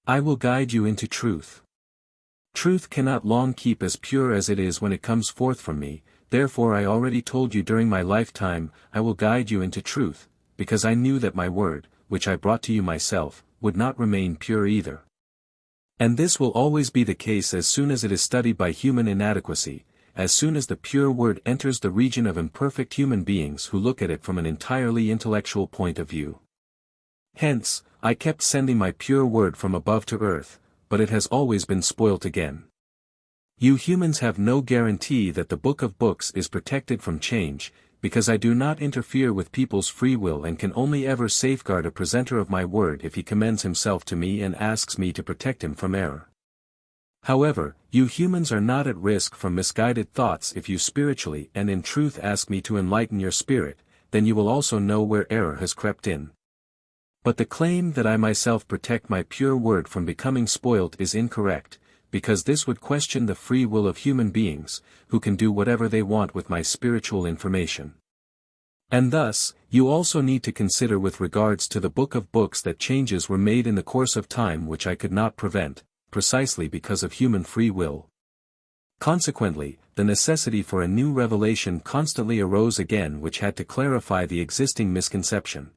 I will guide you into truth. Truth cannot long keep as pure as it is when it comes forth from me, therefore I already told you during my lifetime, I will guide you into truth, because I knew that my word, which I brought to you myself, would not remain pure either. And this will always be the case as soon as it is studied by human inadequacy, as soon as the pure word enters the region of imperfect human beings who look at it from an entirely intellectual point of view. Hence, I kept sending my pure word from above to earth, but it has always been spoilt again. You humans have no guarantee that the Book of Books is protected from change, because I do not interfere with people's free will and can only ever safeguard a presenter of my word if he commends himself to me and asks me to protect him from error. However, you humans are not at risk from misguided thoughts if you spiritually and in truth ask me to enlighten your spirit, then you will also know where error has crept in. But the claim that I myself protect my pure word from becoming spoilt is incorrect, because this would question the free will of human beings, who can do whatever they want with my spiritual information. And thus, you also need to consider with regards to the Book of Books that changes were made in the course of time which I could not prevent, precisely because of human free will. Consequently, the necessity for a new revelation constantly arose again which had to clarify the existing misconception.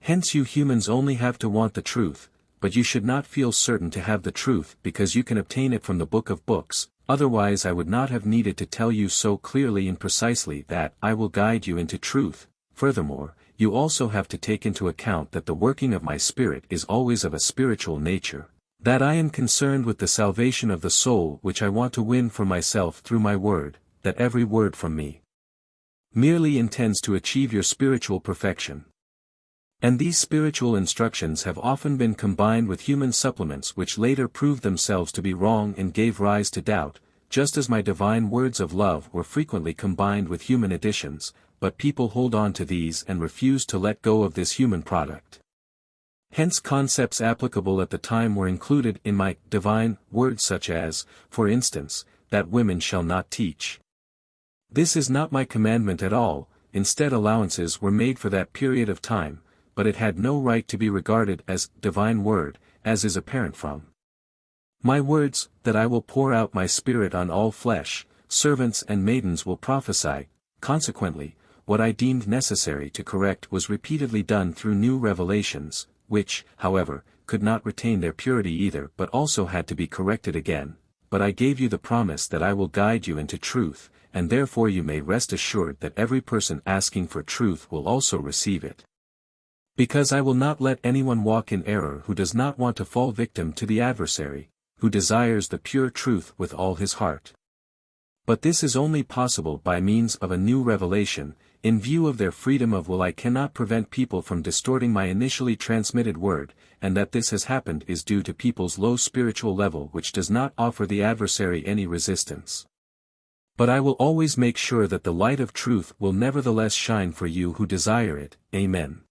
Hence you humans only have to want the truth, but you should not feel certain to have the truth because you can obtain it from the Book of Books, otherwise I would not have needed to tell you so clearly and precisely that I will guide you into truth. Furthermore, you also have to take into account that the working of my spirit is always of a spiritual nature, that I am concerned with the salvation of the soul which I want to win for myself through my word, that every word from me merely intends to achieve your spiritual perfection. And these spiritual instructions have often been combined with human supplements which later proved themselves to be wrong and gave rise to doubt, just as my divine words of love were frequently combined with human additions, but people hold on to these and refuse to let go of this human product. Hence concepts applicable at the time were included in my divine words such as, for instance, that women shall not teach. This is not my commandment at all, instead allowances were made for that period of time, but it had no right to be regarded as divine word, as is apparent from my words, that I will pour out my spirit on all flesh, servants and maidens will prophesy. Consequently, what I deemed necessary to correct was repeatedly done through new revelations, which, however, could not retain their purity either but also had to be corrected again. But I gave you the promise that I will guide you into truth, and therefore you may rest assured that every person asking for truth will also receive it. Because I will not let anyone walk in error who does not want to fall victim to the adversary, who desires the pure truth with all his heart. But this is only possible by means of a new revelation. In view of their freedom of will I cannot prevent people from distorting my initially transmitted word, and that this has happened is due to people's low spiritual level which does not offer the adversary any resistance. But I will always make sure that the light of truth will nevertheless shine for you who desire it. Amen.